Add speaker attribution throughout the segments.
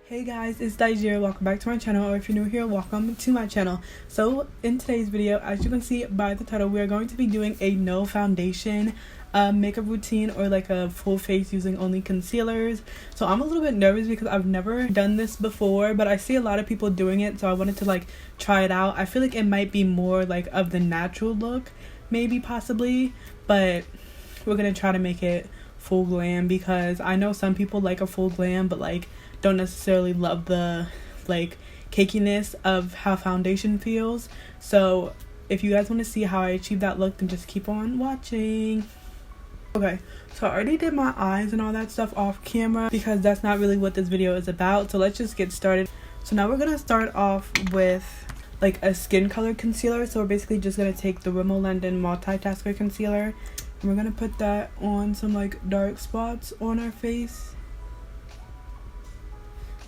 Speaker 1: Hey guys, it's Daijira. Welcome back to my channel, or if you're new here, welcome to my channel. So in today's video, as you can see by the title, we are going to be doing a no foundation makeup routine, or like a full face using only concealers. So I'm a little bit nervous because I've never done this before, but I see a lot of people doing it, so I wanted to like try it out. I feel like it might be more like of the natural look, maybe possibly, but we're gonna try to make it full glam because I know some people like a full glam but like don't necessarily love the like cakiness of how foundation feels. So if you guys want to see how I achieve that look, then just keep on watching. Okay, so I already did my eyes and all that stuff off camera because that's not really what this video is about. So let's just get started. So now we're gonna start off with like a skin color concealer. So we're basically just gonna take the Rimmel London Multitasker Concealer and we're gonna put that on some like dark spots on our face.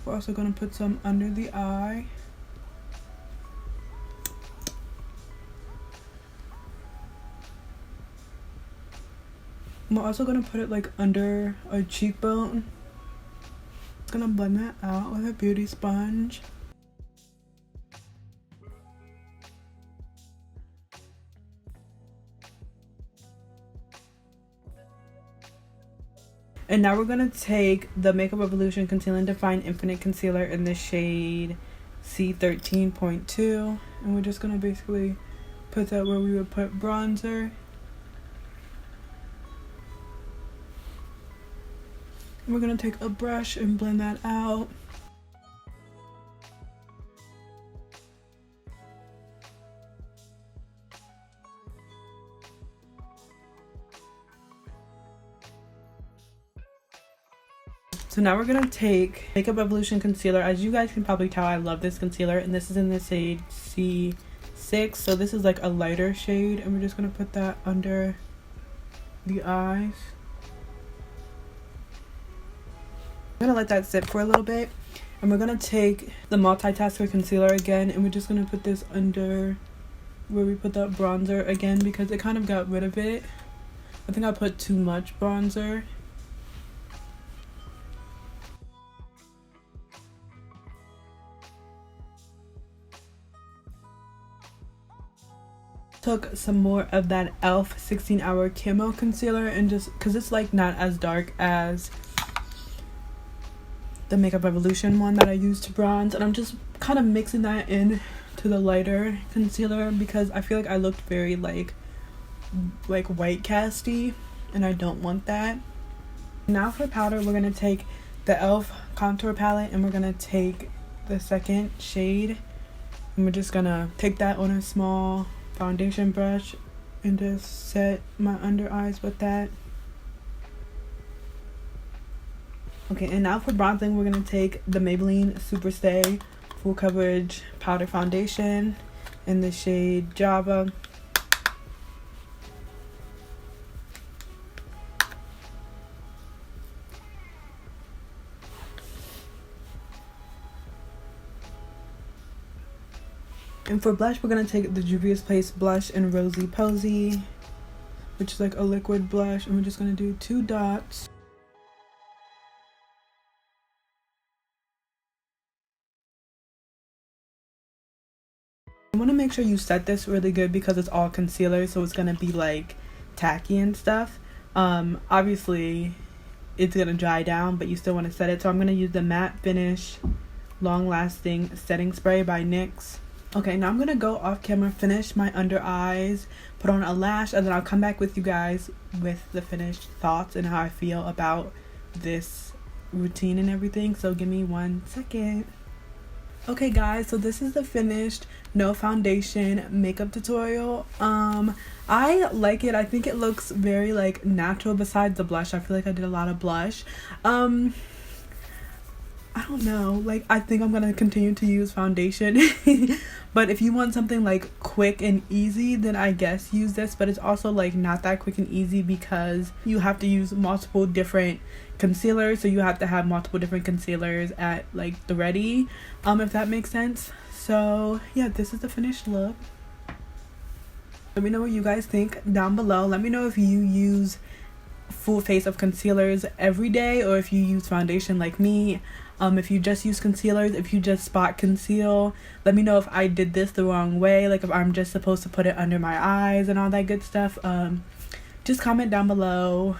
Speaker 1: We're also going to put some under the eye. We're also going to put it like under our cheekbone. Going to blend that out with a beauty sponge. And now we're going to take the Makeup Revolution Conceal and Define Infinite Concealer in the shade C13.2. And we're just going to basically put that where we would put bronzer. And we're going to take a brush and blend that out. So now we're going to take Makeup Revolution Concealer. As you guys can probably tell, I love this concealer. And this is in the shade C6. So this is like a lighter shade. And we're just going to put that under the eyes. I'm going to let that sit for a little bit. And we're going to take the Multitasker Concealer again. And we're just going to put this under where we put that bronzer again. Because it kind of got rid of it. I think I put too much bronzer. Took some more of that e.l.f. 16-hour camo concealer and just because it's like not as dark as the Makeup Revolution one that I used to bronze, and I'm just kind of mixing that in to the lighter concealer because I feel like I looked very like white casty and I don't want that. Now for powder, we're gonna take the e.l.f. contour palette and we're gonna take the second shade and we're just gonna take that on a small foundation brush and just set my under eyes with that. Okay, and now for bronzing, we're gonna take the Maybelline Superstay Full Coverage Powder Foundation in the shade Java. And for blush, we're going to take the Juvia's Place blush in Rosy Posy, which is like a liquid blush. And we're just going to do 2 dots. I want to make sure you set this really good because it's all concealer. So it's going to be like tacky and stuff. Obviously, it's going to dry down, but you still want to set it. So I'm going to use the Matte Finish Long Lasting Setting Spray by NYX. Okay, now I'm going to go off camera, finish my under eyes, put on a lash, and then I'll come back with you guys with the finished thoughts and how I feel about this routine and everything. So give me 1 second. Okay guys, so this is the finished no foundation makeup tutorial. I like it. I think it looks very like natural besides the blush. I feel like I did a lot of blush. I don't know, like I think I'm gonna continue to use foundation. But if you want something like quick and easy, then I guess use this. But it's also like not that quick and easy because you have to use multiple different concealers, so you have to have multiple different concealers at like the ready, if that makes sense. So yeah, this is the finished look. Let me know what you guys think down below. Let me know if you use full face of concealers every day, or if you use foundation like me. If you just use concealers, if you just spot conceal, let me know if I did this the wrong way, like if I'm just supposed to put it under my eyes and all that good stuff. Just comment down below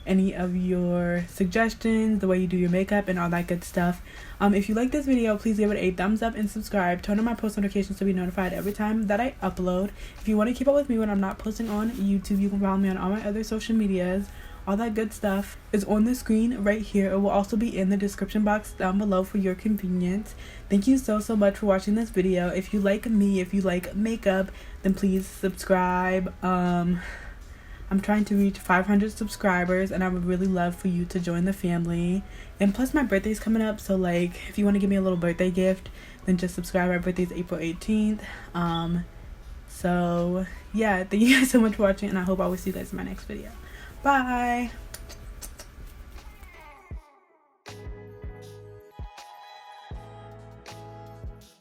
Speaker 1: any of your suggestions, the way you do your makeup and all that good stuff. If you like this video, please give it a thumbs up and subscribe. Turn on my post notifications to be notified every time that I upload. If you want to keep up with me when I'm not posting on YouTube, you can follow me on all my other social medias. All that good stuff is on the screen right here. It will also be in the description box down below for your convenience. Thank you so much for watching this video. If you like me, if you like makeup, then please subscribe. I'm trying to reach 500 subscribers, and I would really love for you to join the family. And plus my birthday's coming up, so like if you want to give me a little birthday gift, then just subscribe. My birthday's April 18th. So yeah, thank you guys so much for watching, and I hope I will see you guys in my next video. Bye.